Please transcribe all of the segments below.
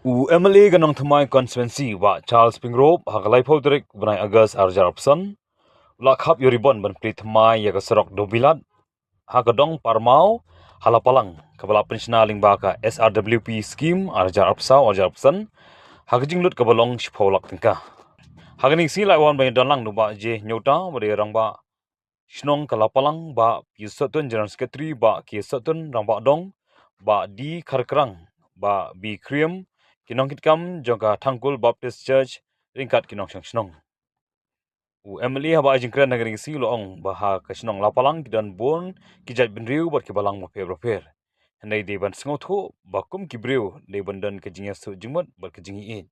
MLA ganong thamai constituency wa Charles Pingrop hagalai phodrik bunai August arjar opson lakhap yoribon ban pri thamai yaga serok dobilat hagadong parmau halapalang kabala pensiona lingba ka SRWP scheme arjar opson hagajing lut kabalong shipolak tingka haganing si lai wan ban danlang nuba je nyota bade rangba shnong kalapalang ba pisotun general secretary ba kisotun rangba dong ba di kharkrang ba bi kriam kinong kitkam jongka Thangkul Baptist Church ringkat kinong shnong MLA haba jingkran nagring si loong baha kashnong lapalang kidan bon kijat binriu bat kibalang mo fer handai deban sngoth bakum kibriu deban dan kejingya su jingmot bat kejingi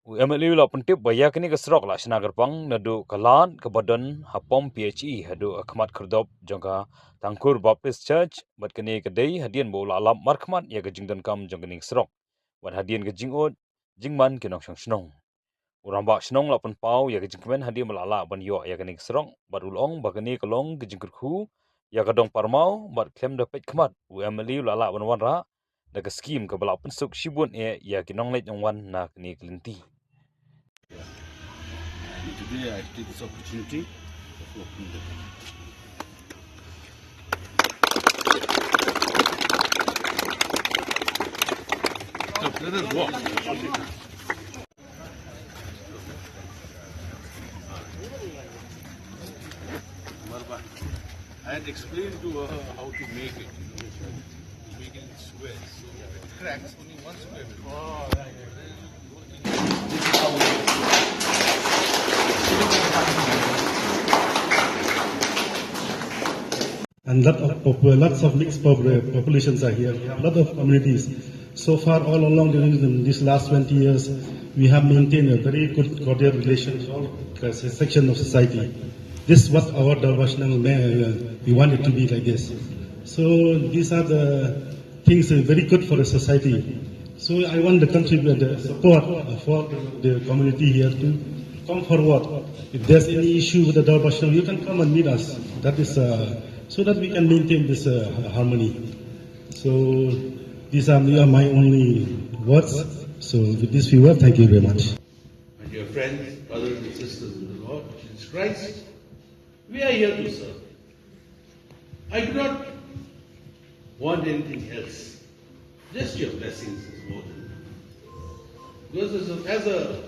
MLA la pentip baya kini kasrok la sinagarpang nadu kalan kebadan hapom PHE hadu akhmat khurdop jongka Thangkul Baptist Church bat kini kedai hadian bo la alam markhmat ya kejingdan kam jongkening srok wat hadian ke jingot jingman kinong shnong uramba shnong la pau ya ke jingmen hadian malala ban yo ya kening srong bat ulong bagani kolong ke jingkurku ya kadong parmau bat klem dapet khmat MLA la ban wanra da ke scheme ke bala pensuk shibun ya kinong leit wan na kini kelinti. Today I take this opportunity of opening the door. Let us walk. I had explained to her how to make it. Make it in squares. So if it cracks, only one square will. Oh, right. This is how we do it. And lots of mixed populations are here. We have a lot of communities. So far, all along during these last 20 years, we have maintained a very good cordial relation with all sections of society. This is what our Dalbashnang, we want it to be like this. So these are the things very good for the society. So I want the country the support for the community here to come forward. If there's any issue with the Dalbashnang, you can come and meet us. That is so that we can maintain this harmony. So these are my only words. So with these few words, thank you very much. My dear friends, brothers and sisters in the Lord Jesus Christ, we are here to serve. I do not want anything else. Just your blessings is more than enough. Because as a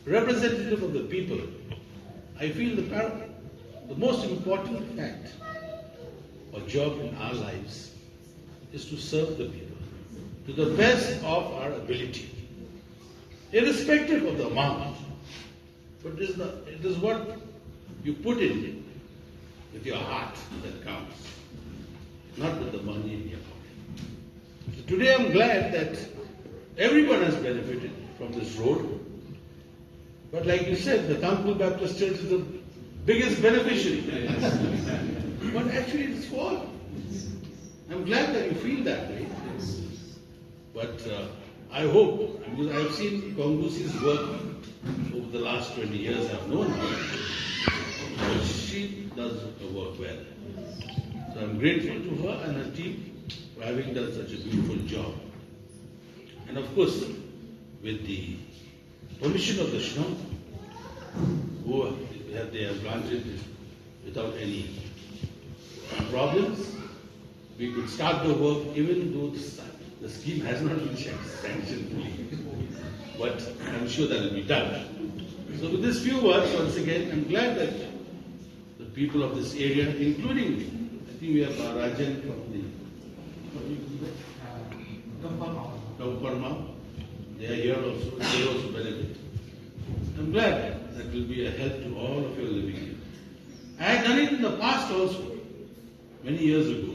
representative of the people, I feel the most important fact or job in our lives is to serve the people to the best of our ability, irrespective of the amount. But it is what you put in with your heart that counts, not with the money in your pocket. So today I'm glad that everyone has benefited from this road. But like you said, the Thangkul Baptist Church is the biggest beneficiary. But actually it's for all. I'm glad that you feel that way. But I hope, because I've seen Kongusi's work over the last 20 years, I've known her, but she does her work well. So I'm grateful to her and her team for having done such a beautiful job. And of course, with the permission of the Shnong, who they have granted without any problems, we could start the work even though the scheme has not been sanctioned fully. But I'm sure that will be done. So with these few words, once again, I'm glad that the people of this area, including, I think we have Rajan from the Dongparma, they are here also, they also benefit. I'm glad that will be a help to all of you living here. I had done it in the past also, many years ago,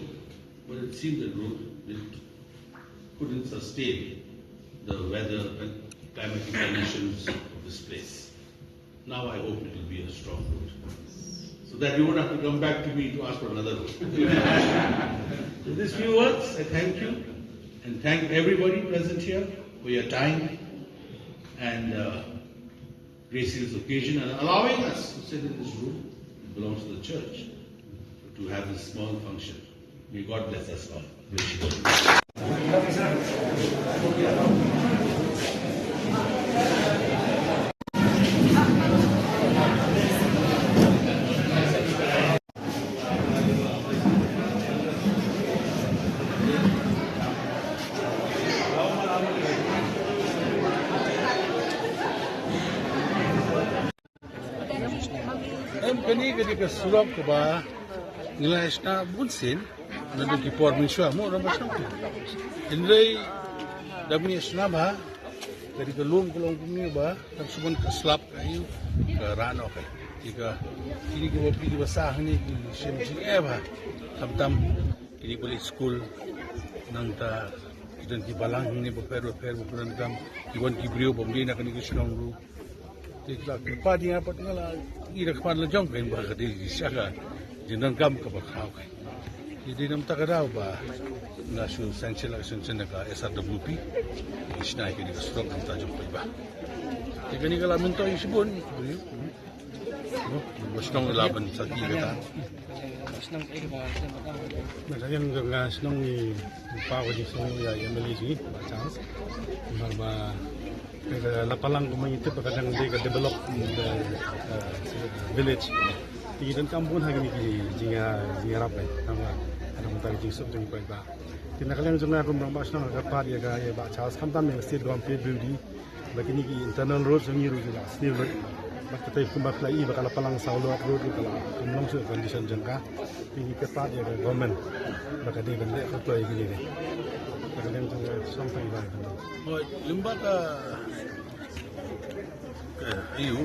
but it seemed the road couldn't sustain the weather and climatic conditions of this place. Now I hope it will be a strong road, so that you won't have to come back to me to ask for another road. So these few words, I thank you and thank everybody present here for your time and gracing this occasion and allowing us to sit in this room. It belongs to the church to have this small function. May God bless us all. Bless you. kani ke surab ke ba nilai na bunsin na di permission mo na basta indai dami isna ba dari kelung kumi ba tak suman ke slap kayu ke rano kai jika kini ke wapi di basah ni semji ba tam kini boleh school nang ta dan ki balang ni berper bukan kam iwan ki brio bomdi nak ni kisnong ru tikla kepa dia apa tinggal ira kepan le jong kan ba di syaga jinan kam ke bakau kai jadi nam tak ada ba nasu sanction ka SRWP isnai ke ni strong nam ta jong ba jika ni kala minto isibun Senang laban sa kira. Senang ini bahasa Macam dengan senang ni power di sini ya yang Malaysia chance. Marba lapalang community kadang dia develop the village. Di dan kampung hari ni jinga rap nama ada mentari jisuk dengan baik ba. Tinakalian jumlah rumah bahasa nak dapat ya gaya ba chance kamtam yang state government building. Bagi ni internal roads ni rujulah still Kita kumbak lagi bakal palang saulo road kalau kumlong su condition jangka tinggi ketat ya government bakal dia benda apa lagi ni bakal yang tu sampai baik lembaga EU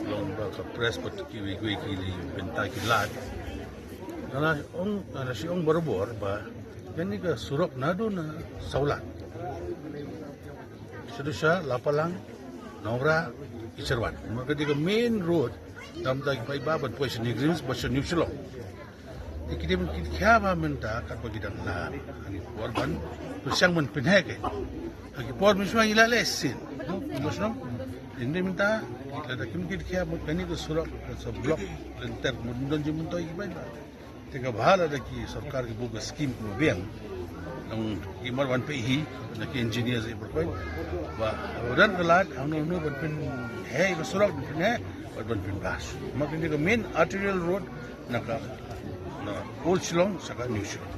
lembaga press pot kiwi kili bentai kilat karena si ong berbor ba kan ni ke surok nado na saulat sedusya lapalang Naura Iserwan. Maka di main road dalam tadi pai babat pois ni greens basa New Zealand. Kita mungkin kaya minta kat bagi dah lah. Ani korban bersang men penheke. Lagi por miswa ila lesin. Masno. Ini minta kita dah mungkin kaya mungkin itu surat ke blok lenter mundon je munto iki bai. Tega bahala dah ki sarkar ki buka skim ko biang. Ang imar wan pehi na ki engineers ay berkoy. Ba odan kelat ang no berpin hey surat berpin hey berpin bas. Maka ini ke main arterial road naka na Old Shillong saka New Shillong.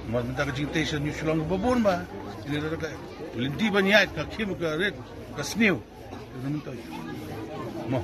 Minta ke jingte sa New Shillong babon ba. Ini ka lindi ba niya ka kim ka red ka snew. Ano minta. Mo.